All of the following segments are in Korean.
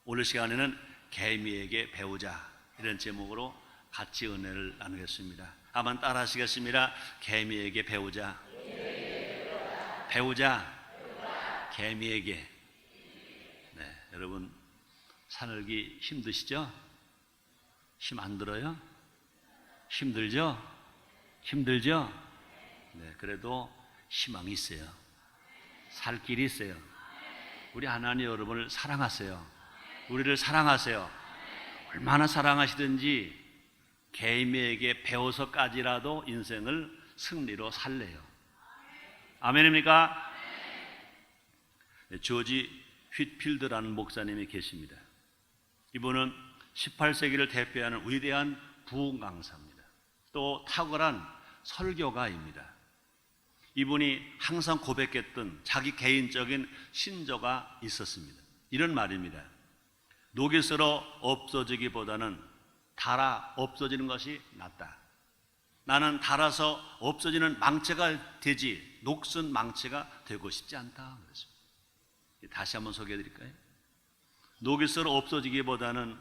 오늘 시간에는 개미에게 배우자, 이런 제목으로 같이 은혜를 나누겠습니다. 한번 따라 하시겠습니다. 개미에게 배우자. 배우자. 개미에게. 네, 여러분 산을기 힘드시죠? 힘 안 들어요? 힘들죠? 힘들죠? 네, 그래도 희망이 있어요. 살 길이 있어요. 우리 하나님 여러분을 사랑하세요. 우리를 사랑하세요. 얼마나 사랑하시든지 개미에게 배워서까지라도 인생을 승리로 살래요. 아멘입니까? 네, 조지 휘필드라는 목사님이 계십니다. 이분은 18세기를 대표하는 위대한 부흥 강사입니다. 또 탁월한 설교가입니다. 이분이 항상 고백했던 자기 개인적인 신조가 있었습니다. 이런 말입니다. 녹이 슬어 없어지기보다는 닳아 없어지는 것이 낫다. 나는 닳아서 없어지는 망치가 되지 녹슨 망치가 되고 싶지 않다. 그랬습니다. 다시 한번 소개해 드릴까요? 녹이 슬어 없어지기보다는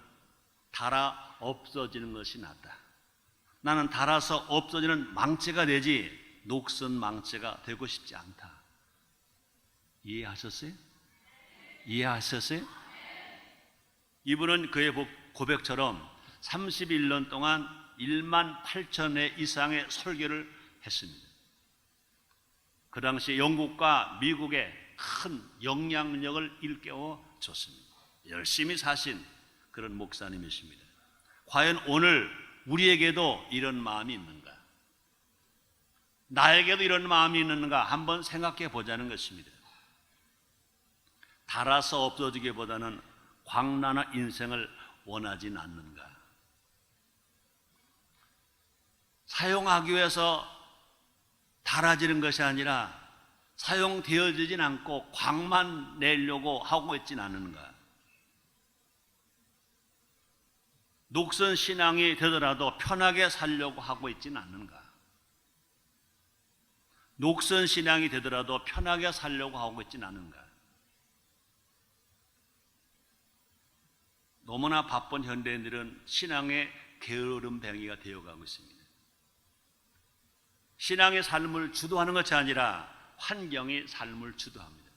닳아 없어지는 것이 낫다. 나는 닳아서 없어지는 망치가 되지 녹슨 망치가 되고 싶지 않다. 이해하셨어요? 이해하셨어요? 이분은 그의 고백처럼 31년 동안 1만 8천회 이상의 설교를 했습니다. 그 당시 영국과 미국에 큰 영향력을 일깨워 줬습니다. 열심히 사신 그런 목사님이십니다. 과연 오늘 우리에게도 이런 마음이 있는가? 나에게도 이런 마음이 있는가? 한번 생각해 보자는 것입니다. 닳아서 없어지기보다는 광란한 인생을 원하진 않는가? 사용하기 위해서 닳아지는 것이 아니라 사용되어지진 않고 광만 내려고 하고 있진 않은가? 녹슨 신앙이 되더라도 편하게 살려고 하고 있진 않는가? 녹슨 신앙이 되더라도 편하게 살려고 하고 있진 않은가? 너무나 바쁜 현대인들은 신앙의 게으름뱅이가 되어가고 있습니다. 신앙의 삶을 주도하는 것이 아니라 환경이 삶을 주도합니다.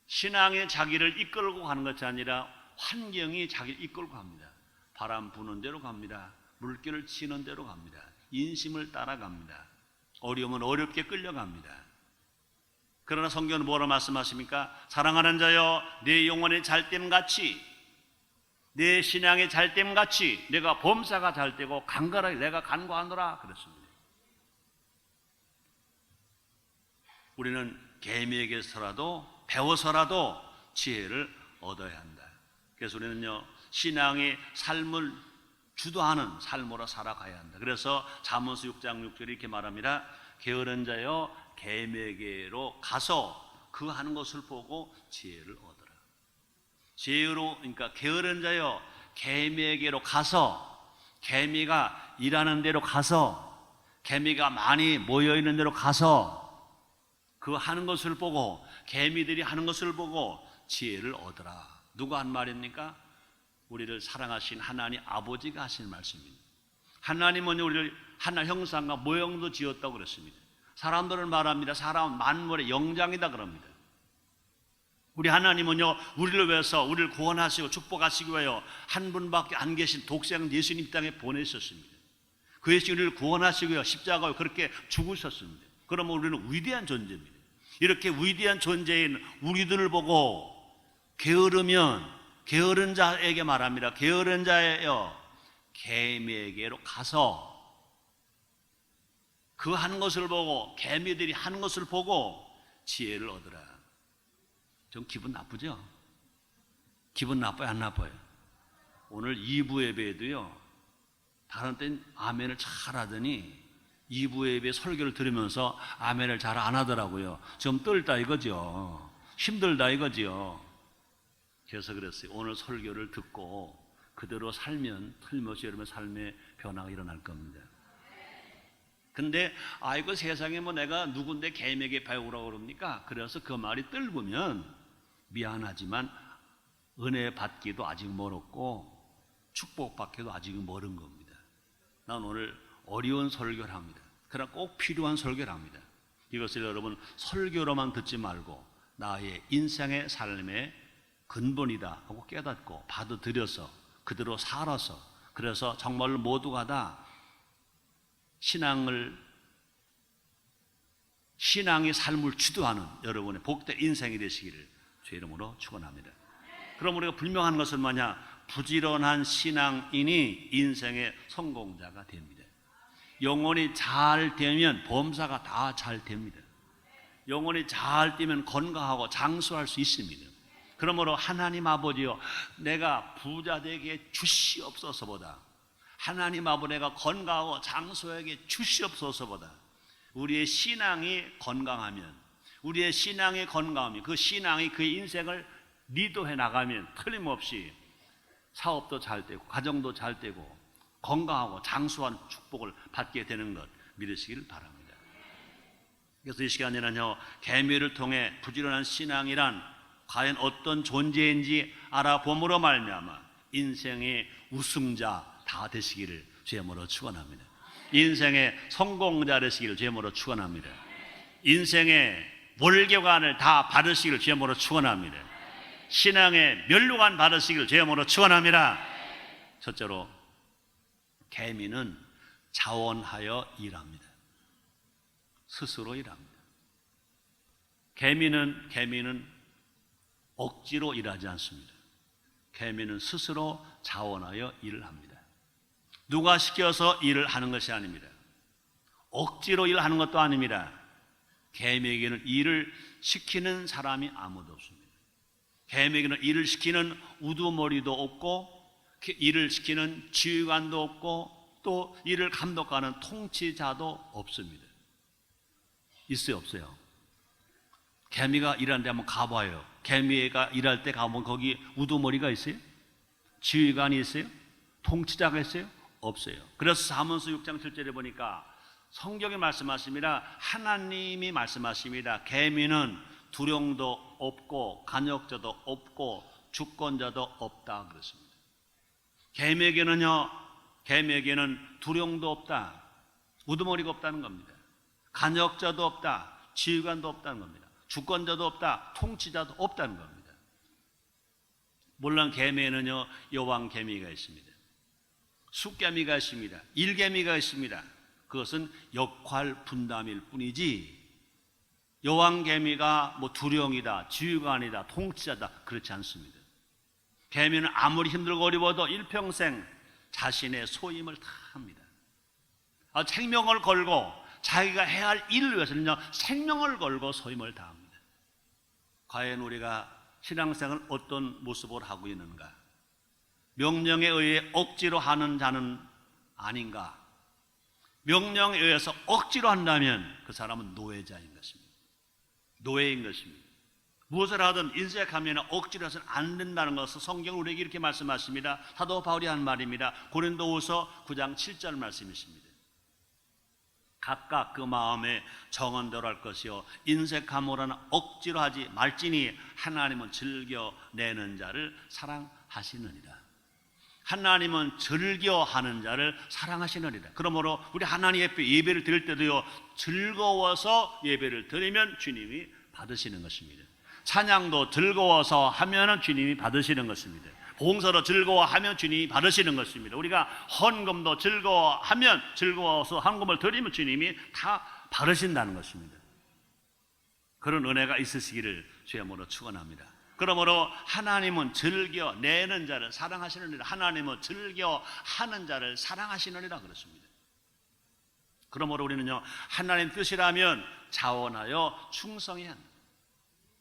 신앙이 자기를 이끌고 가는 것이 아니라 환경이 자기를 이끌고 갑니다. 바람 부는 대로 갑니다. 물결을 치는 대로 갑니다. 인심을 따라갑니다. 어려우면 어렵게 끌려갑니다. 그러나 성경은 뭐라 말씀하십니까? 사랑하는 자여, 내 영혼의 잘됨같이, 내 신앙의 잘됨같이 내가 범사가 잘되고 간절하게 내가 간구하노라 그랬습니다. 우리는 개미에게서라도 배워서라도 지혜를 얻어야 한다. 그래서 우리는요, 신앙의 삶을 주도하는 삶으로 살아가야 한다. 그래서 잠언서 6장 6절에 이렇게 말합니다. 게으른 자여, 개미에게로 가서 그 하는 것을 보고 지혜를 얻어라. 지혜로, 그러니까 게으른 자여, 개미에게로 가서, 개미가 일하는 데로 가서, 개미가 많이 모여 있는 데로 가서 그 하는 것을 보고, 개미들이 하는 것을 보고 지혜를 얻어라. 누가 한 말입니까? 우리를 사랑하신 하나님 아버지가 하신 말씀입니다. 하나님은 우리를 하나님 형상과 모형도 지었다고 그랬습니다. 사람들은 말합니다. 사람은 만물의 영장이다 그럽니다. 우리 하나님은요, 우리를 위해서 우리를 구원하시고 축복하시기 위하여 한 분밖에 안 계신 독생 예수님 땅에 보내셨습니다. 그 예수 우리를 구원하시고요, 십자가에 그렇게 죽으셨습니다. 그러면 우리는 위대한 존재입니다. 이렇게 위대한 존재인 우리들을 보고 게으르면, 게으른 자에게 말합니다. 게으른 자여, 개미에게로 가서 그 하는 것을 보고, 개미들이 하는 것을 보고 지혜를 얻으라. 좀 기분 나쁘죠? 기분 나빠요, 안 나빠요? 오늘 2부 예배에도요, 다른 때는 아멘을 잘 하더니 2부 예배 설교를 들으면서 아멘을 잘 안 하더라고요. 좀 떨다 이거죠. 힘들다 이거죠. 그래서 그랬어요. 오늘 설교를 듣고 그대로 살면 틀림없이 여러분의 삶의 변화가 일어날 겁니다. 근데 아이고 세상에 뭐 내가 누군데 개미에게 배우라고 그럽니까? 그래서 그 말이 뜰구면 미안하지만 은혜 받기도 아직 멀었고 축복받기도 아직 멀은 겁니다. 난 오늘 어려운 설교를 합니다. 그러나 꼭 필요한 설교를 합니다. 이것을 여러분 설교로만 듣지 말고 나의 인생의 삶의 근본이다 하고 깨닫고 받아들여서 그대로 살아서, 그래서 정말 모두가 다 신앙의 삶을 주도하는 여러분의 복된 인생이 되시기를 주의 이름으로 축원합니다. 그럼 우리가 분명한 것은 뭐냐? 부지런한 신앙인이 인생의 성공자가 됩니다. 영혼이 잘 되면 범사가 다 잘 됩니다. 영혼이 잘 되면 건강하고 장수할 수 있습니다. 그러므로 하나님 아버지여, 내가 부자 되게 주시옵소서보다, 하나님 아버지 내가 건강하고 장수하게 주시옵소서보다, 우리의 신앙이 건강하면, 우리의 신앙이 건강하면, 그 신앙이 그의 인생을 리드해 나가면 틀림없이 사업도 잘 되고 가정도 잘 되고 건강하고 장수한 축복을 받게 되는 것 믿으시길 바랍니다. 그래서 이 시간에는요, 계미를 통해 부지런한 신앙이란 과연 어떤 존재인지 알아봄으로 말미암아 인생의 우승자 다 되시기를 주의 이름으로 축원합니다. 인생의 성공자 되시기를 주의 이름으로 축원합니다. 인생의 월계관을 다 받으시기를 주의 이름으로 축원합니다. 신앙의 면류관 받으시기를 주의 이름으로 축원합니다. 첫째로, 계미는 자원하여 일합니다. 스스로 일합니다. 계미는 억지로 일하지 않습니다. 계미는 스스로 자원하여 일을 합니다. 누가 시켜서 일을 하는 것이 아닙니다. 억지로 일하는 것도 아닙니다. 계미에게는 일을 시키는 사람이 아무도 없습니다. 계미에게는 일을 시키는 우두머리도 없고, 일을 시키는 지휘관도 없고, 또 일을 감독하는 통치자도 없습니다. 있어요, 없어요? 개미가 일하는 데 한번 가봐요. 개미가 일할 때 가보면 거기 우두머리가 있어요? 지휘관이 있어요? 통치자가 있어요? 없어요. 그래서 사문서 6장 7절에 보니까 성경이 말씀하십니다. 하나님이 말씀하십니다. 개미는 두령도 없고 간역자도 없고 주권자도 없다 그랬습니다. 개미에게는 두령도 없다, 우두머리가 없다는 겁니다. 간역자도 없다, 지휘관도 없다는 겁니다. 주권자도 없다, 통치자도 없다는 겁니다. 물론 개미에는요, 여왕개미가 있습니다. 숫개미가 있습니다. 일개미가 있습니다. 그것은 역할 분담일 뿐이지 여왕개미가 뭐 두령이다, 지휘관이다, 통치자다 그렇지 않습니다. 개미는 아무리 힘들고 어려워도 일평생 자신의 소임을 다 합니다. 생명을 걸고 자기가 해야 할 일을 위해서는요, 생명을 걸고 소임을 다합니다. 과연 우리가 신앙생활을 어떤 모습으로 하고 있는가? 명령에 의해 억지로 하는 자는 아닌가? 명령에 의해서 억지로 한다면 그 사람은 노예자인 것입니다. 노예인 것입니다. 무엇을 하든 인색하면 억지로 해서는 안 된다는 것을 성경은 우리에게 이렇게 말씀하십니다. 사도 바울이 한 말입니다. 고린도후서 9장 7절 말씀이십니다. 각각 그 마음에 정언대로 할 것이요 인색함으로는 억지로 하지 말지니 하나님은 즐겨내는 자를 사랑하시느니라. 하나님은 즐겨하는 자를 사랑하시느니라. 그러므로 우리 하나님 앞에 예배를 드릴 때도요, 즐거워서 예배를 드리면 주님이 받으시는 것입니다. 찬양도 즐거워서 하면은 주님이 받으시는 것입니다. 봉사로 즐거워하면 주님이 받으시는 것입니다. 우리가 헌금도 즐거워서 헌금을 드리면 주님이 다 받으신다는 것입니다. 그런 은혜가 있으시기를 주의 이름으로 축원합니다. 그러므로 하나님은 즐겨내는 자를 사랑하시느니라. 하나님은 즐겨하는 자를 사랑하시느니라 그렇습니다. 그러므로 우리는요, 하나님 뜻이라면 자원하여 충성해야 합니다.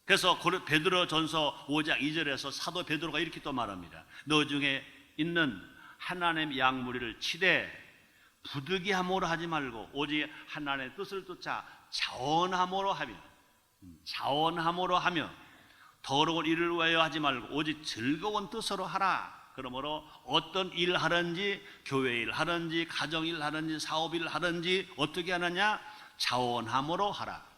그래서 베드로전서 5장 2절에서 사도 베드로가 이렇게 또 말합니다. 너 중에 있는 하나님의 양무리를 치되 부득이함으로 하지 말고 오직 하나님의 뜻을 쫓아 자원함으로 하며 더러운 일을 위하여 하지 말고 오직 즐거운 뜻으로 하라. 그러므로 어떤 일을 하든지 교회 일 하든지 가정 일 하든지 사업 일 하든지 어떻게 하느냐? 자원함으로 하라.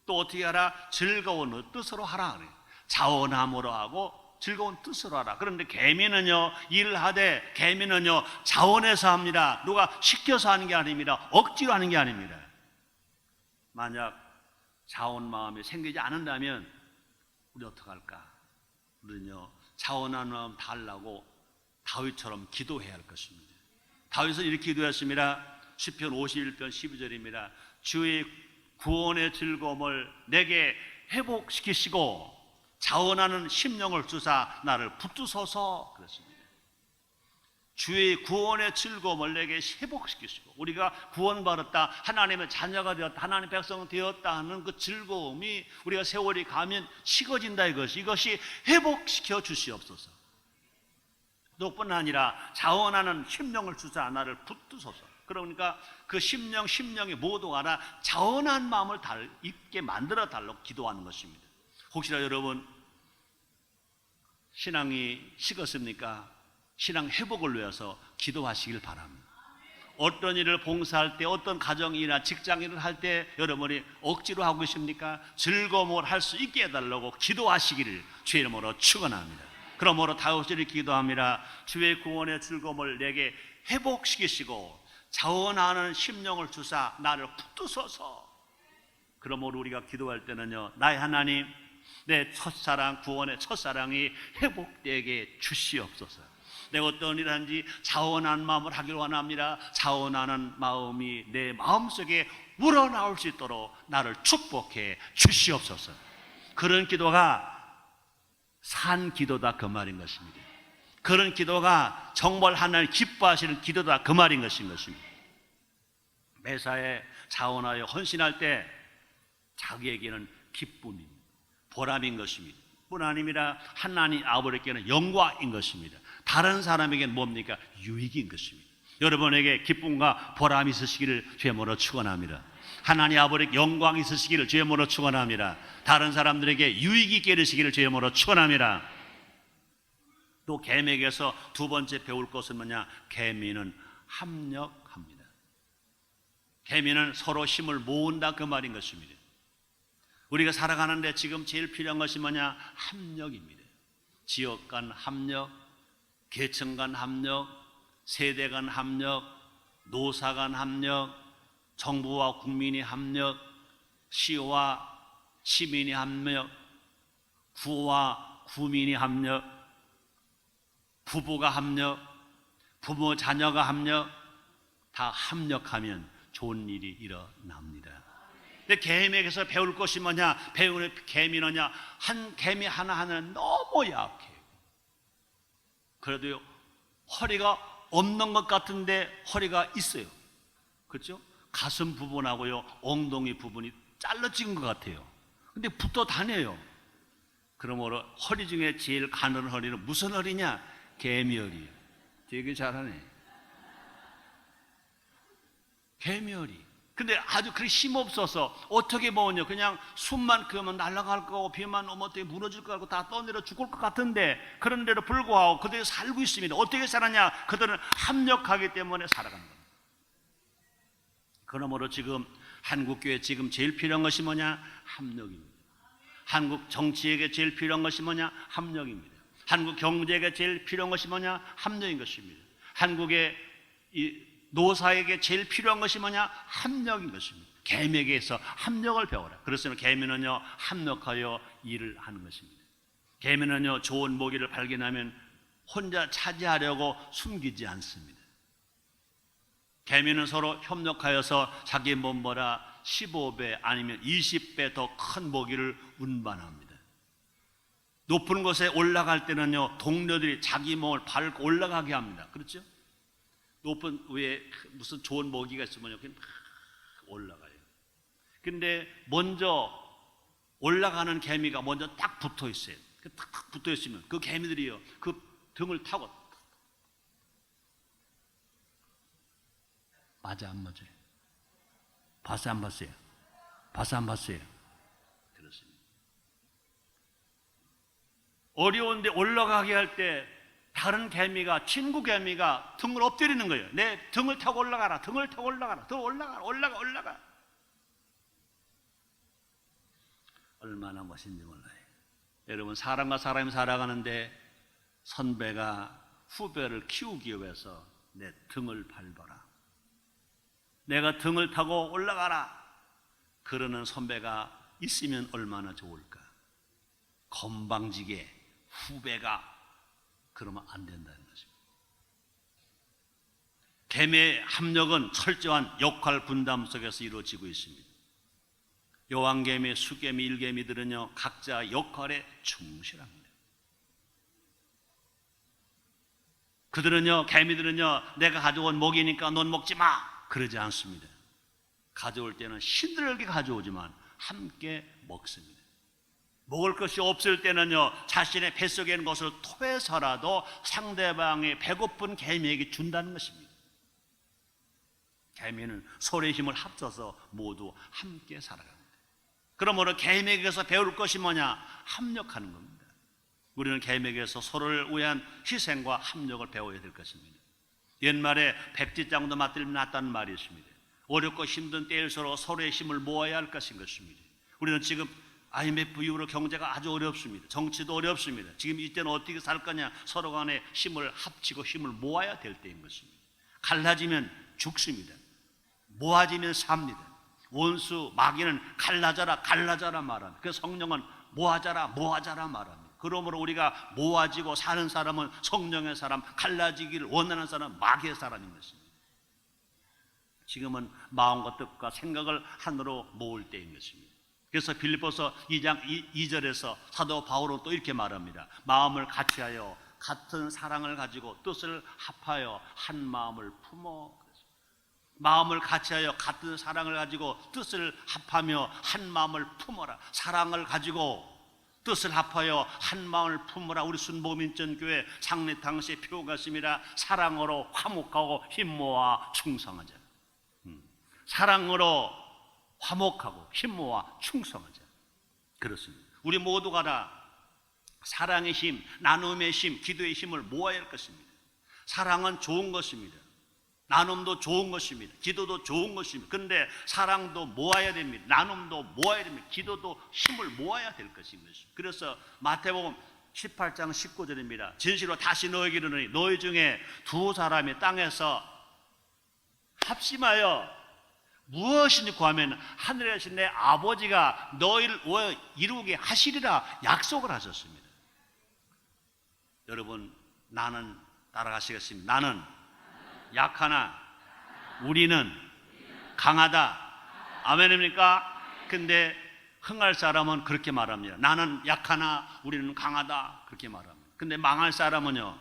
또 어떻게 하라? 즐거운 뜻으로 하라. 자원함으로 하고 즐거운 뜻으로 하라. 그런데 개미는요, 일을 하되 개미는요, 자원해서 합니다. 누가 시켜서 하는 게 아닙니다. 억지로 하는 게 아닙니다. 만약 자원 마음이 생기지 않는다면 우리 어떡할까? 우리는요, 자원하는 마음 달라고 다윗처럼 기도해야 할 것입니다. 다윗은 이렇게 기도했습니다. 시편 51편 12절입니다. 주의 구원의 즐거움을 내게 회복시키시고 자원하는 심령을 주사 나를 붙드소서. 그랬습니다. 주의 구원의 즐거움을 내게 회복시키시고, 우리가 구원받았다, 하나님의 자녀가 되었다, 하나님의 백성 되었다 하는 그 즐거움이 우리가 세월이 가면 식어진다. 이것이 회복시켜 주시옵소서. 너뿐 아니라 자원하는 심령을 주사 나를 붙드소서. 그러니까 그 심령이 모두가 다 자원한 마음을 있게 만들어 달라고 기도하는 것입니다. 혹시나 여러분 신앙이 식었습니까? 신앙 회복을 위해서 기도하시길 바랍니다. 어떤 일을 봉사할 때, 어떤 가정이나 직장일을 할 때 여러분이 억지로 하고 계십니까? 즐거움을 할 수 있게 해달라고 기도하시기를 주의 이름으로 축원합니다. 그러므로 다윗이 기도합니다. 주의 구원의 즐거움을 내게 회복시키시고 자원하는 심령을 주사 나를 붙드소서. 그러므로 우리가 기도할 때는요, 나의 하나님, 내 첫사랑, 구원의 첫사랑이 회복되게 주시옵소서. 내가 어떤 일을 하는지 자원하는 마음을 하길 원합니다. 자원하는 마음이 내 마음속에 우러나올 수 있도록 나를 축복해 주시옵소서. 그런 기도가 산 기도다, 그 말인 것입니다. 그런 기도가 정말 하나님 기뻐하시는 기도다, 그 말인 것입니다. 매사에 자원하여 헌신할 때 자기에게는 기쁨입니다. 보람인 것입니다. 뿐 아니라 하나님 아버지께는 영광인 것입니다. 다른 사람에게는 뭡니까? 유익인 것입니다. 여러분에게 기쁨과 보람이 있으시기를 주의 이름으로 축원합니다. 하나님 아버지께 영광이 있으시기를 주의 이름으로 축원합니다. 다른 사람들에게 유익이 있게 되시기를 주의 이름으로 축원합니다. 또 개미에게서 두 번째 배울 것은 뭐냐? 개미는 합력합니다. 개미는 서로 힘을 모은다, 그 말인 것입니다. 우리가 살아가는데 지금 제일 필요한 것이 뭐냐? 합력입니다. 지역 간 합력, 계층 간 합력, 세대 간 합력, 노사 간 합력, 정부와 국민이 합력, 시와 시민이 합력, 구와 구민이 합력, 부부가 합력, 부모 자녀가 합력, 다 합력하면 좋은 일이 일어납니다. 근데 개미에게서 배울 것이 뭐냐? 배우는 개미느냐? 한 개미 하나하나는 너무 약해요. 그래도 허리가 없는 것 같은데 허리가 있어요. 그렇죠? 가슴 부분하고요, 엉덩이 부분이 잘라진 것 같아요. 근데 붙어 다녀요. 그러므로 허리 중에 제일 가늘은 허리는 무슨 허리냐? 개미허리예요. 되게 잘하네. 개미허리. 근데 아주 그렇게 힘없어서 어떻게 먹었냐? 그냥 숨만 그으면 날아갈 거고 비만 오면 어떻게 무너질 거 같고 다 떠내려 죽을 것 같은데, 그런데도 불구하고 그들이 살고 있습니다. 어떻게 살았냐? 그들은 합력하기 때문에 살아간 겁니다. 그러므로 지금 한국교회 지금 제일 필요한 것이 뭐냐? 합력입니다. 한국 정치에게 제일 필요한 것이 뭐냐? 합력입니다. 한국 경제에게 제일 필요한 것이 뭐냐? 합력인 것입니다. 한국의 노사에게 제일 필요한 것이 뭐냐? 합력인 것입니다. 개미에게서 합력을 배워라. 그렇으면 개미는요, 합력하여 일을 하는 것입니다. 개미는요, 좋은 모기를 발견하면 혼자 차지하려고 숨기지 않습니다. 개미는 서로 협력하여서 자기 몸보다 15배 아니면 20배 더 큰 모기를 운반합니다. 높은 곳에 올라갈 때는요, 동료들이 자기 몸을 밟고 올라가게 합니다. 그렇죠? 높은 위에 무슨 좋은 모기가 있으면 여기 막 올라가요. 근데 먼저 올라가는 개미가 먼저 딱 붙어 있어요. 딱 붙어 있으면 그 개미들이요, 그 등을 타고, 맞아 안 맞아요? 봤어요 안 봤어요? 봤어 안 봤어요? 그렇습니다. 어려운데 올라가게 할 때 다른 개미가, 친구 개미가 등을 엎드리는 거예요. 내 등을 타고 올라가라, 등을 타고 올라가라, 더 올라가. 얼마나 멋있는지 몰라요. 여러분, 사람과 사람이 살아가는데 선배가 후배를 키우기 위해서 내 등을 밟아라, 내가 등을 타고 올라가라, 그러는 선배가 있으면 얼마나 좋을까. 건방지게 후배가 그러면 안 된다는 것입니다. 계매의 합력은 철저한 역할 분담 속에서 이루어지고 있습니다. 여왕계미, 수계미, 일계미들은요 각자 역할에 충실합니다. 그들은요, 개미들은요, 내가 가져온 먹이니까 넌 먹지 마, 그러지 않습니다. 가져올 때는 힘들게 가져오지만 함께 먹습니다. 먹을 것이 없을 때는요, 자신의 뱃속에 있는 것을 토해서라도 상대방이 배고픈 개미에게 준다는 것입니다. 개미는 소리의 힘을 합쳐서 모두 함께 살아갑니다. 그러므로 개미에게서 배울 것이 뭐냐? 합력하는 겁니다. 우리는 개미에게서 서로를 위한 희생과 합력을 배워야 될 것입니다. 옛말에 백지장도 맞들면 낫다는 말이 있습니다. 어렵고 힘든 때일수록 서로의 힘을 모아야 할 것인 것입니다. 우리는 지금 IMF 이후로 경제가 아주 어렵습니다. 정치도 어렵습니다. 지금 이때는 어떻게 살 거냐? 서로 간에 힘을 합치고 힘을 모아야 될 때인 것입니다. 갈라지면 죽습니다. 모아지면 삽니다. 원수 마귀는 갈라져라 갈라져라 말합니다. 그래서 성령은 모아져라 모아져라 말합니다. 그러므로 우리가 모아지고 사는 사람은 성령의 사람, 갈라지기를 원하는 사람은 마귀의 사람인 것입니다. 지금은 마음과 뜻과 생각을 하나로 모을 때인 것입니다. 그래서 빌립보서 2장 2절에서 사도 바울은 또 이렇게 말합니다. 마음을 같이하여 같은 사랑을 가지고 뜻을 합하여 한 마음을 품어. 마음을 같이하여 같은 사랑을 가지고 뜻을 합하며 한 마음을 품어라. 사랑을 가지고 뜻을 합하여 한 마음을 품어라. 우리 순복음인전교회 장례 당시의 표가 있습니다. 사랑으로 화목하고 힘 모아 충성하자. 사랑으로 화목하고 힘 모아 충성하자. 그렇습니다. 우리 모두가 다 사랑의 힘, 나눔의 힘, 기도의 힘을 모아야 할 것입니다. 사랑은 좋은 것입니다. 나눔도 좋은 것입니다. 기도도 좋은 것입니다. 그런데 사랑도 모아야 됩니다. 나눔도 모아야 됩니다. 기도도 힘을 모아야 될 것인 것입니다. 그래서 마태복음 18장 19절입니다. 진실로 다시 너에게 이르노니 너희 중에 두 사람이 땅에서 합심하여 무엇이니 구하면 하늘에 계신 내 아버지가 너희를 이루게 하시리라 약속을 하셨습니다. 여러분, 나는 따라가시겠습니다. 나는 약하나 우리는 강하다. 아멘입니까? 근데 흥할 사람은 그렇게 말합니다. 나는 약하나 우리는 강하다, 그렇게 말합니다. 근데 망할 사람은요,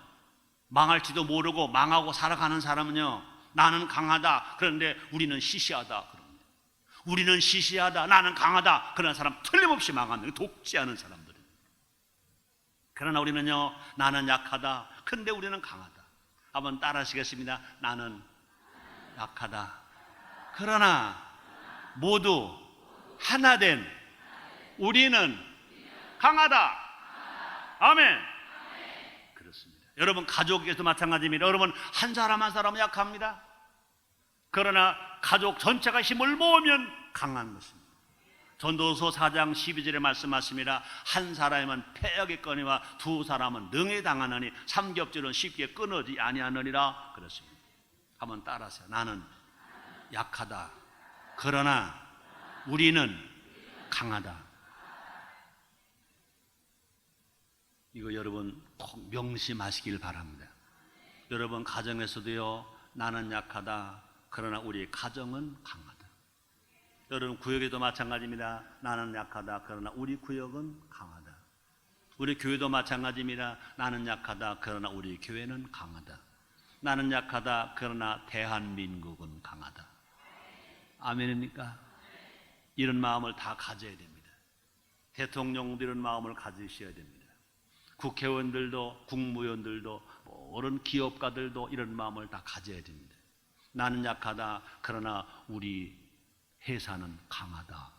망할지도 모르고 망하고 살아가는 사람은요, 나는 강하다, 그런데 우리는 시시하다 그럽니다. 우리는 시시하다, 나는 강하다, 그런 사람 틀림없이 망합니다. 돕지 않은 사람들입니다. 그러나 우리는요, 나는 약하다, 근데 우리는 강하다. 한번 따라 하시겠습니다. 나는 약하다, 그러나 모두 하나 된 우리는 강하다. 아멘. 그렇습니다. 여러분, 가족에도 마찬가지입니다. 여러분, 한 사람 한 사람은 약합니다. 그러나 가족 전체가 힘을 모으면 강한 것입니다. 전도서 4장 12절에 말씀하십니다. 한 사람은 패하겠거니와 두 사람은 능히 당하느니 삼겹줄은 쉽게 끊어지 아니하느니라 그렇습니다. 한번 따라하세요. 나는 약하다, 그러나 우리는 강하다. 이거 여러분 꼭 명심하시길 바랍니다. 여러분 가정에서도요, 나는 약하다, 그러나 우리 가정은 강하다. 여러분 구역에도 마찬가지입니다. 나는 약하다, 그러나 우리 구역은 강하다. 우리 교회도 마찬가지입니다. 나는 약하다, 그러나 우리 교회는 강하다. 나는 약하다, 그러나 대한민국은 강하다. 아멘입니까? 이런 마음을 다 가져야 됩니다. 대통령도 이런 마음을 가지셔야 됩니다. 국회의원들도, 국무위원들도, 모든 기업가들도 이런 마음을 다 가져야 됩니다. 나는 약하다, 그러나 우리 회사는 강하다.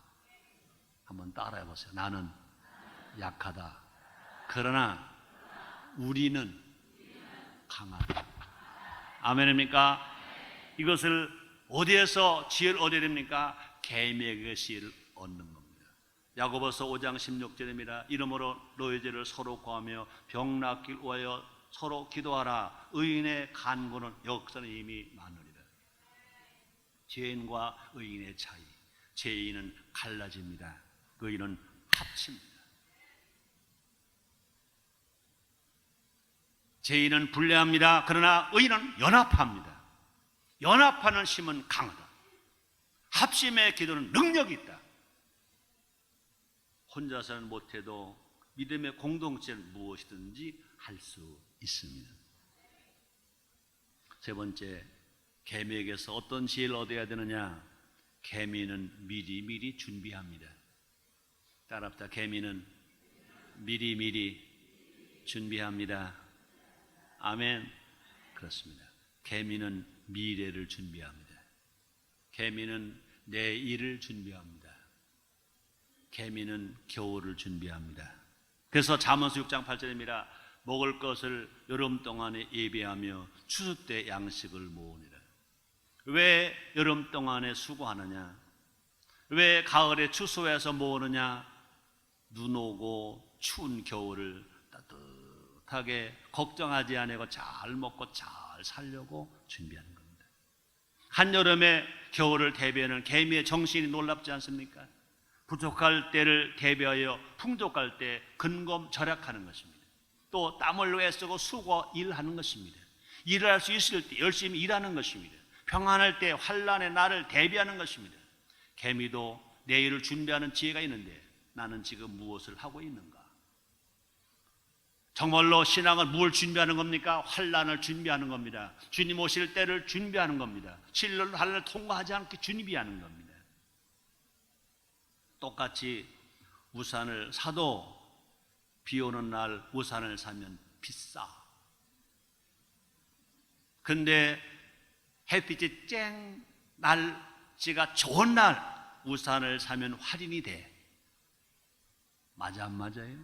한번 따라해 보세요. 나는 약하다, 그러나 우리는 강하다. 아멘입니까? 이것을 어디에서 지혜를 얻어야 됩니까? 계명의 지혜를 얻는 겁니다. 야고보서 5장 16절입니다. 이러므로 너희 죄를 서로 구하며 병 낫길 위하여 서로 기도하라. 의인의 간구는 역사는 이미 많으리라. 죄인과 의인의 차이. 죄인은 갈라집니다. 의인은 합칩니다. 죄인은 불례합니다. 그러나 의인은 연합합니다. 연합하는 힘은 강하다. 합심의 기도는 능력이 있다. 혼자서는 못해도 믿음의 공동체는 무엇이든지 할 수 있습니다. 세 번째, 개미에게서 어떤 지혜를 얻어야 되느냐? 개미는 미리미리 준비합니다. 따라합시다. 개미는 미리미리 준비합니다. 아멘. 그렇습니다. 개미는 미래를 준비합니다. 개미는 내일을 준비합니다. 개미는 겨울을 준비합니다. 그래서 잠언서 6장 8절입니다. 먹을 것을 여름 동안에 예비하며 추수 때 양식을 모으니라. 왜 여름 동안에 수고하느냐? 왜 가을에 추수해서 모으느냐? 눈 오고 추운 겨울을 따뜻하게 걱정하지 않고 잘 먹고 잘 살려고 준비하는 겁니다. 한여름에 겨울을 대비하는 개미의 정신이 놀랍지 않습니까? 부족할 때를 대비하여 풍족할 때 근검절약하는 것입니다. 또 땀을 애쓰고 수고 일하는 것입니다. 일을 할 수 있을 때 열심히 일하는 것입니다. 평안할 때 환난의 날을 대비하는 것입니다. 개미도 내일을 준비하는 지혜가 있는데 나는 지금 무엇을 하고 있는가? 정말로 신앙은 무엇을 준비하는 겁니까? 환난을 준비하는 겁니다. 주님 오실 때를 준비하는 겁니다. 환난을 통과하지 않게 준비하는 겁니다. 똑같이 우산을 사도 비 오는 날 우산을 사면 비싸. 근데 햇빛이 쨍 날씨가 좋은 날 우산을 사면 할인이 돼. 맞아 안 맞아요?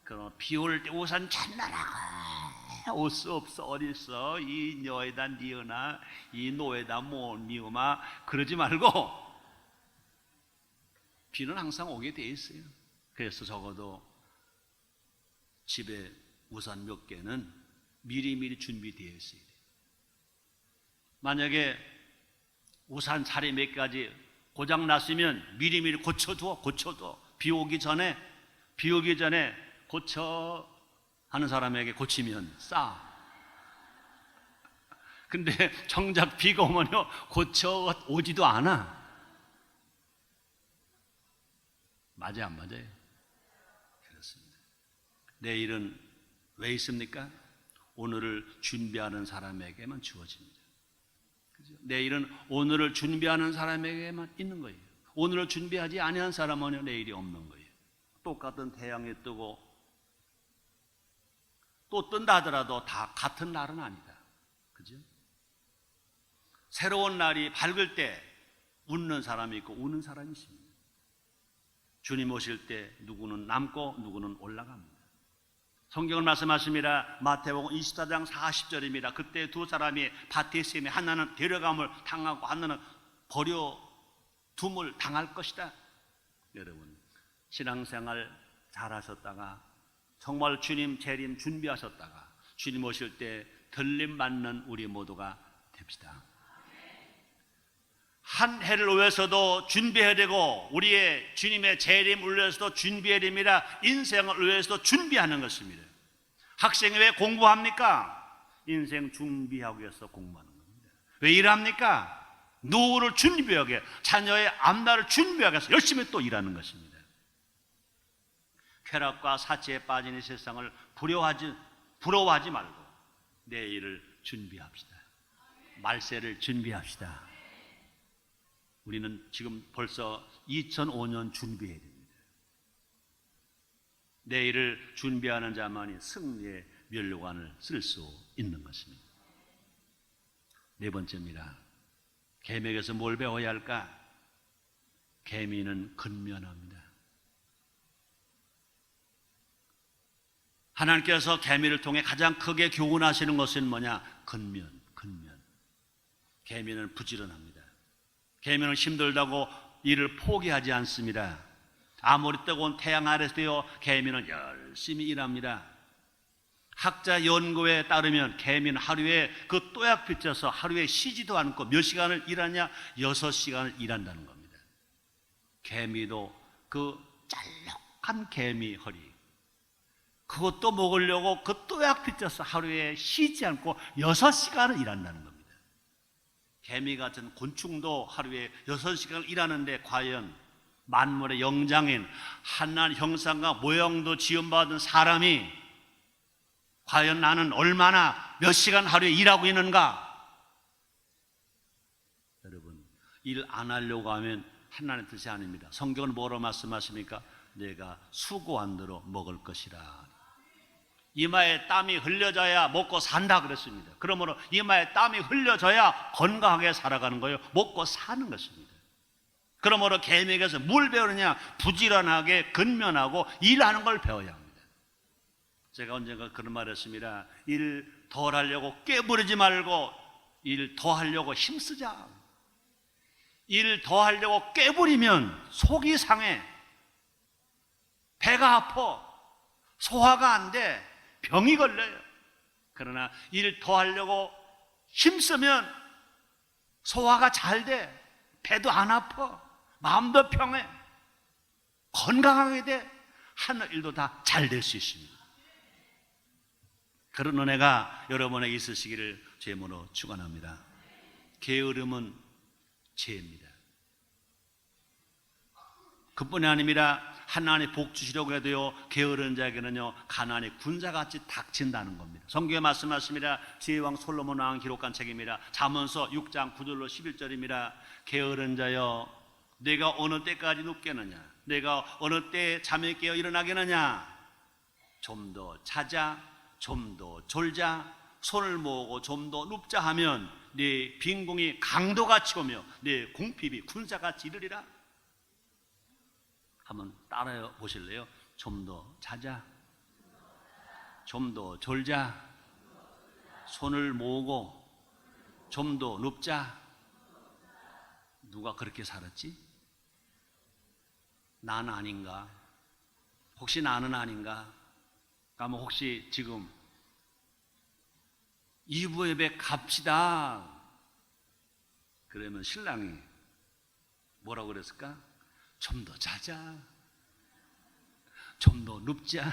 그럼 비 올 때 우산 찾나라가 올 수 없어. 어디 있어? 이 여에다 니으나 이 노에다 못 니으마 그러지 말고 비는 항상 오게 돼 있어요. 그래서 적어도 집에 우산 몇 개는 미리미리 준비되어 있어야 돼요. 만약에 우산 자리 몇 가지 고장 났으면 미리미리 고쳐둬. 비 오기 전에 고쳐 하는 사람에게 고치면 싸. 근데 정작 비가 오면요 고쳐 오지도 않아. 맞아요 안 맞아요? 그렇습니다. 내일은 왜 있습니까? 오늘을 준비하는 사람에게만 주어집니다. 그죠? 내일은 오늘을 준비하는 사람에게만 있는 거예요. 오늘을 준비하지 아니한 사람은 내일이 없는 거예요. 똑같은 태양이 뜨고 또 뜬다 하더라도 다 같은 날은 아니다. 그죠? 새로운 날이 밝을 때 웃는 사람이 있고 우는 사람이 있습니다. 주님 오실 때 누구는 남고 누구는 올라갑니다. 성경을 말씀하십니다. 마태복음 24장 40절입니다. 그때 두 사람이 밭에 있으며 하나는 데려감을 당하고 하나는 버려둠을 당할 것이다. 여러분 신앙생활 잘하셨다가 정말 주님 재림 준비하셨다가 주님 오실 때 들림 받는 우리 모두가 됩시다. 한 해를 위해서도 준비해야 되고 우리의 주님의 재림을 위해서도 준비해야 됩니다. 인생을 위해서도 준비하는 것입니다. 학생이 왜 공부합니까? 인생 준비하기 위해서 공부하는 겁니다. 왜 일합니까? 노후를 준비하기 위해 자녀의 앞날을 준비하기 위해서 열심히 또 일하는 것입니다. 쾌락과 사치에 빠진 이 세상을 부러워하지 말고 내일을 준비합시다. 말세를 준비합시다. 우리는 지금 벌써 2005년 준비해야 됩니다. 내일을 준비하는 자만이 승리의 면류관을 쓸 수 있는 것입니다. 네 번째입니다. 개미에게서 뭘 배워야 할까? 개미는 근면합니다. 하나님께서 개미를 통해 가장 크게 교훈하시는 것은 뭐냐? 근면. 개미는 부지런합니다. 개미는 힘들다고 일을 포기하지 않습니다. 아무리 뜨거운 태양 아래서도요, 개미는 열심히 일합니다. 학자 연구에 따르면 개미는 하루에 그 또약빛에서 하루에 쉬지도 않고 몇 시간을 일하냐? 6시간을 일한다는 겁니다. 개미도 그 짤록한 개미 허리, 그것도 먹으려고 그 또약빛에서 하루에 쉬지 않고 6시간을 일한다는 겁니다. 개미 같은 곤충도 하루에 6시간을 일하는데 과연 만물의 영장인 하나님 형상과 모형도 지음받은 사람이 과연 나는 얼마나 몇 시간 하루에 일하고 있는가? 여러분, 일 안 하려고 하면 하나님의 뜻이 아닙니다. 성경은 뭐로 말씀하십니까? 내가 수고한 대로 먹을 것이라. 이마에 땀이 흘려져야 먹고 산다 그랬습니다. 그러므로 이마에 땀이 흘려져야 건강하게 살아가는 거예요. 먹고 사는 것입니다. 그러므로 개미에게서 뭘 배우느냐? 부지런하게 근면하고 일하는 걸 배워야 합니다. 제가 언젠가 그런 말 했습니다. 일 덜 하려고 깨부리지 말고 일 더 하려고 힘쓰자. 일 더 하려고 깨부리면 속이 상해, 배가 아파, 소화가 안 돼, 병이 걸려요. 그러나 일 더 하려고 힘쓰면 소화가 잘 돼, 배도 안 아파, 마음도 평해, 건강하게 돼, 하는 일도 다 잘 될 수 있습니다. 그런 은혜가 여러분에게 있으시기를 제모로 축원합니다. 게으름은 죄입니다. 그뿐이 아닙니다. 하나님 복 주시려고 해도요, 게으른 자에게는요, 가난이 군사같이 닥친다는 겁니다. 성경에 말씀하십니다. 지혜왕 솔로몬 왕 기록한 책입니다. 잠언서 6장 9절로 11절입니다. 게으른 자여, 내가 어느 때까지 눕겠느냐? 내가 어느 때 잠에 깨어 일어나겠느냐? 좀 더 자자, 좀 더 졸자, 손을 모으고 좀 더 눕자 하면 네 빈궁이 강도같이 오며 네 궁핍이 군사같이 이르리라. 한번 따라 보실래요? 좀 더 자자, 좀 더 졸자, 손을 모으고 좀 더 눕자. 누가 그렇게 살았지? 나는 아닌가? 혹시 나는 아닌가? 그러면 혹시 지금 2부 예배 갑시다 그러면 신랑이 뭐라고 그랬을까? 좀 더 자자, 좀 더 눕자,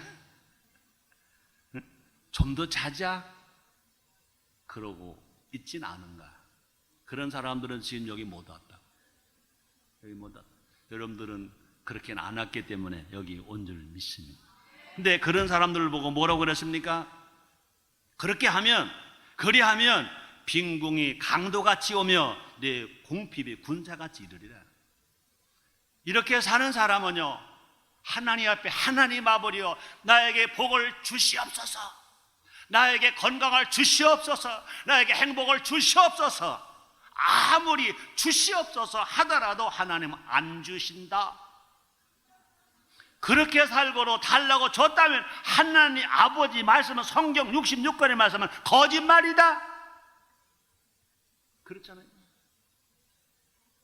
좀 더 자자 그러고 있진 않은가? 그런 사람들은 지금 여기 못 왔다. 여기 못 왔다. 여러분들은 그렇게는 안 왔기 때문에 여기 온 줄 믿습니다. 근데 그런 사람들을 보고 뭐라고 그랬습니까? 그리하면 빈궁이 강도같이 오며 내 궁핍이 군사같이 이르리라. 이렇게 사는 사람은요, 하나님 앞에 하나님 아버지여 나에게 복을 주시옵소서, 나에게 건강을 주시옵소서, 나에게 행복을 주시옵소서, 아무리 주시옵소서 하더라도 하나님은 안 주신다. 그렇게 살고도 달라고 줬다면 하나님 아버지 말씀은, 성경 66권의 말씀은 거짓말이다. 그렇잖아요.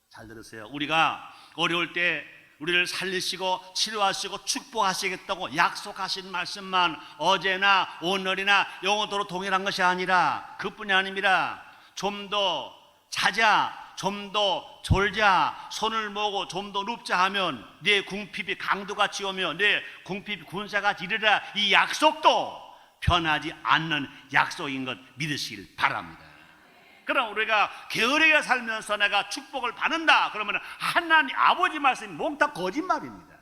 잘 들으세요. 우리가 어려울 때 우리를 살리시고 치료하시고 축복하시겠다고 약속하신 말씀만 어제나 오늘이나 영원토록 동일한 것이 아니라 그뿐이 아닙니다. 좀 더 자자, 좀 더 졸자, 손을 모으고 좀 더 눕자 하면 내 궁핍이 강도같이 오며 내 궁핍이 군사같이 이르라. 이 약속도 변하지 않는 약속인 것 믿으시길 바랍니다. 그럼 우리가 게으르게 살면서 내가 축복을 받는다 그러면 하나님 아버지 말씀이 몽타 거짓말입니다.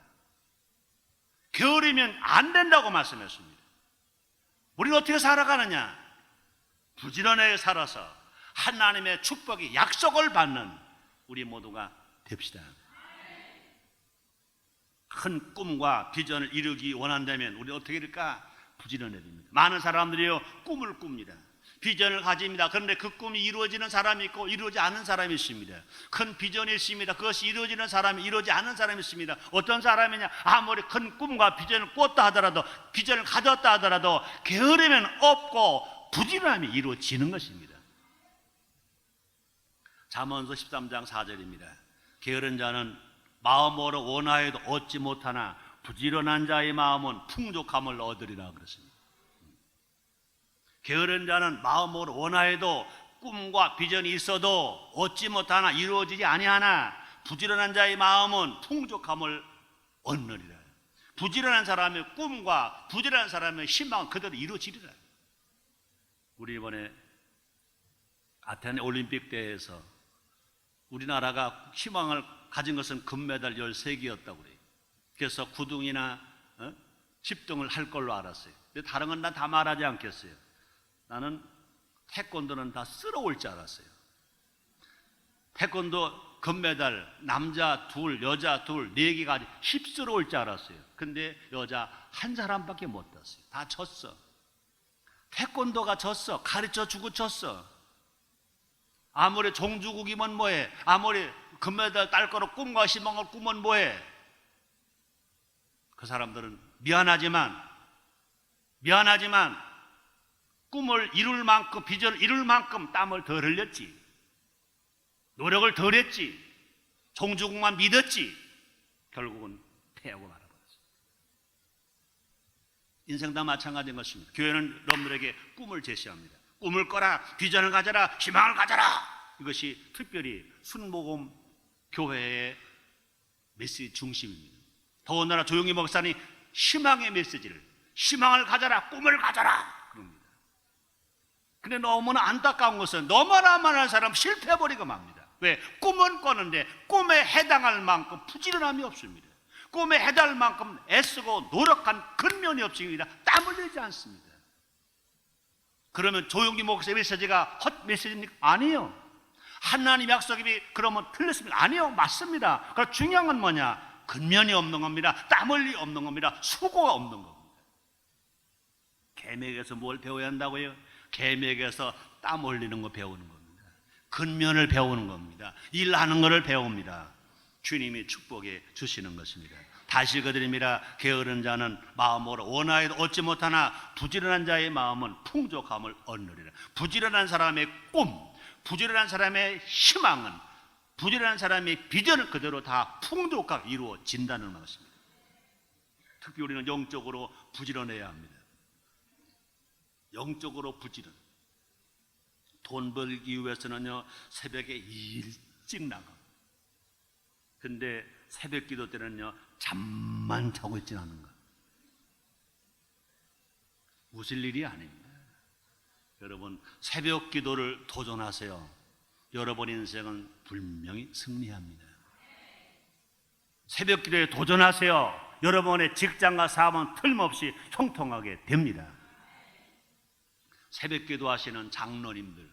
게으르면 안 된다고 말씀했습니다. 우리는 어떻게 살아가느냐? 부지런하게 살아서 하나님의 축복의 약속을 받는 우리 모두가 됩시다. 큰 꿈과 비전을 이루기 원한다면 우리 어떻게 될까? 부지런해야 됩니다. 많은 사람들이요, 꿈을 꿉니다. 비전을 가집니다. 그런데 그 꿈이 이루어지는 사람이 있고 이루어지지 않은 사람이 있습니다. 큰 비전이 있습니다. 그것이 이루어지는 사람이, 이루어지지 않은 사람이 있습니다. 어떤 사람이냐? 아무리 큰 꿈과 비전을 꿨다 하더라도, 비전을 가졌다 하더라도 게으르면 없고 부지런함이 이루어지는 것입니다. 잠언서 13장 4절입니다. 게으른 자는 마음으로 원하여도 얻지 못하나 부지런한 자의 마음은 풍족함을 얻으리라 그랬습니다. 게으른 자는 마음으로 원하여도 꿈과 비전이 있어도 얻지 못하나 이루어지지 아니하나 부지런한 자의 마음은 풍족함을 얻느니라. 부지런한 사람의 꿈과 부지런한 사람의 희망은 그대로 이루어지리라. 우리 이번에 아테네 올림픽 대회에서 우리나라가 희망을 가진 것은 금메달 13개였다고 그래요. 그래서 9등이나 10등을 할 걸로 알았어요. 근데 다른 건 난 다 말하지 않겠어요. 나는 태권도는 다 쓸어올 줄 알았어요. 태권도 금메달 남자 둘, 여자 둘, 4개가 휩쓸어올 줄 알았어요. 근데 여자 한 사람밖에 못 땄어요. 다 졌어. 태권도가 졌어. 가르쳐 주고 졌어. 아무리 종주국이면 뭐해? 아무리 금메달 딸 거로 꿈과 희망을 꾸면 뭐해? 그 사람들은 미안하지만 꿈을 이룰 만큼, 비전을 이룰 만큼 땀을 덜 흘렸지. 노력을 덜 했지. 종주국만 믿었지. 결국은 패하고 말아버렸어요. 인생 다 마찬가지인 것입니다. 교회는 여러분들에게 꿈을 제시합니다. 꿈을 꿔라, 비전을 가져라, 희망을 가져라. 이것이 특별히 순복음 교회의 메시지 중심입니다. 더군다나 조용히 목사님 희망의 메시지를, 희망을 가져라, 꿈을 가져라 그럽니다. 근데 너무나 안타까운 것은 너무나 많은 사람 실패해버리고 맙니다. 왜? 꿈은 꿔는데 꿈에 해당할 만큼 부지런함이 없습니다. 꿈에 해당할 만큼 애쓰고 노력한 근면이 없습니다. 땀 흘리지 않습니다. 그러면 조용히 목사의 메시지가 헛 메시지입니까? 아니에요. 하나님 약속이 그러면 틀렸습니까? 아니요, 맞습니다. 그러나 중요한 건 뭐냐? 근면이 없는 겁니다. 땀 흘리 없는 겁니다. 수고가 없는 겁니다. 계맥에서 뭘 배워야 한다고요? 계맥에서 땀 흘리는 거 배우는 겁니다. 근면을 배우는 겁니다. 일하는 것을 배웁니다. 주님이 축복해 주시는 것입니다. 다시 읽어드립니다. 게으른 자는 마음으로 원하여도 얻지 못하나 부지런한 자의 마음은 풍족함을 얻느리라. 부지런한 사람의 꿈, 부지런한 사람의 희망은, 부지런한 사람의 비전을 그대로 다 풍족하게 이루어진다는 것입니다. 특히 우리는 영적으로 부지런해야 합니다. 영적으로 부지런. 돈 벌기 위해서는요, 새벽에 일찍 나가. 근데 새벽 기도 때는요, 잠만 자고 있지는 않은 것. 웃을 일이 아닙니다. 여러분, 새벽 기도를 도전하세요. 여러분 인생은 분명히 승리합니다. 새벽 기도에 도전하세요. 여러분의 직장과 사업은 틀림없이 형통하게 됩니다. 새벽 기도하시는 장로님들,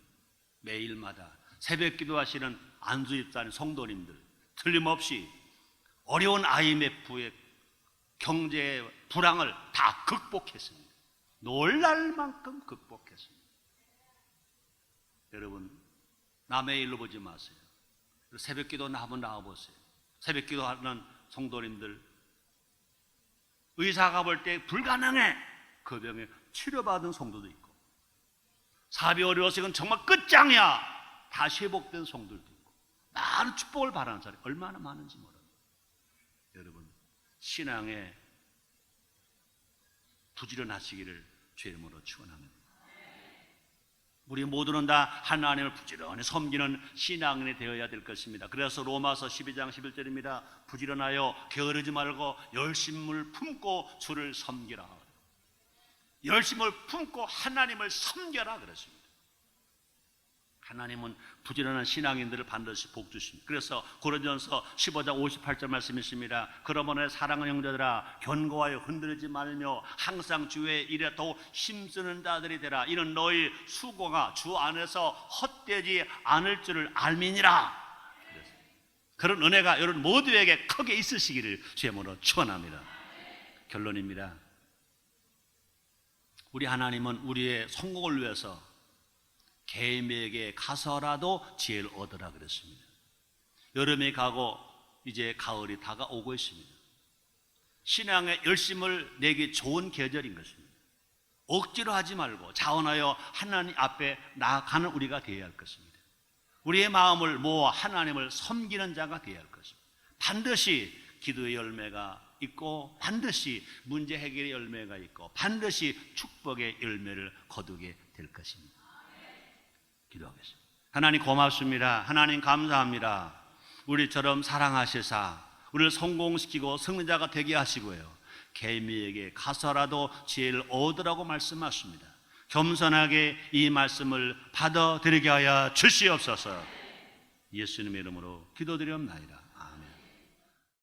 매일마다 새벽 기도하시는 안수집사님 성도님들, 틀림없이 어려운 IMF의 경제 불황을 다 극복했습니다. 놀랄 만큼 극복했습니다. 여러분, 남의 일로 보지 마세요. 새벽 기도 한번 나와보세요. 새벽 기도하는 성도님들, 의사가 볼 때 불가능해, 그 병에 치료받은 성도도 있고, 사업이 어려워서 이건 정말 끝장이야, 다시 회복된 성도들도 있고, 많은 축복을 바라는 사람이 얼마나 많은지 모릅니다. 여러분, 신앙에 부지런하시기를 주의 이름으로 축원합니다. 우리 모두는 다 하나님을 부지런히 섬기는 신앙인이 되어야 될 것입니다. 그래서 로마서 12장 11절입니다. 부지런하여 게으르지 말고 열심을 품고 주를 섬기라. 열심을 품고 하나님을 섬겨라 그랬습니다. 하나님은 부지런한 신앙인들을 반드시 복 주십니다. 그래서 고린도전서 15장 58절 말씀이 있습니다. 그러므로 사랑하는 형제들아, 견고하여 흔들리지 말며 항상 주의 일에 더욱 힘쓰는 자들이 되라. 이는 너희 수고가 주 안에서 헛되지 않을 줄을 알미니라. 그런 은혜가 여러분 모두에게 크게 있으시기를 주님으로 축원합니다. 결론입니다. 우리 하나님은 우리의 성공을 위해서 계획에 가서라도 지혜를 얻으라 그랬습니다. 여름이 가고 이제 가을이 다가오고 있습니다. 신앙에 열심을 내기 좋은 계절인 것입니다. 억지로 하지 말고 자원하여 하나님 앞에 나아가는 우리가 되어야 할 것입니다. 우리의 마음을 모아 하나님을 섬기는 자가 되어야 할 것입니다. 반드시 기도의 열매가 있고 반드시 문제 해결의 열매가 있고 반드시 축복의 열매를 거두게 될 것입니다. 기도하겠습니다. 하나님 고맙습니다. 하나님 감사합니다. 우리처럼 사랑하시사 우리를 성공시키고 승리자가 되게 하시고요, 개미에게 가서라도 지혜를 얻으라고 말씀하십니다. 겸손하게 이 말씀을 받아들이게 하여 주시옵소서. 예수님의 이름으로 기도드리옵나이다.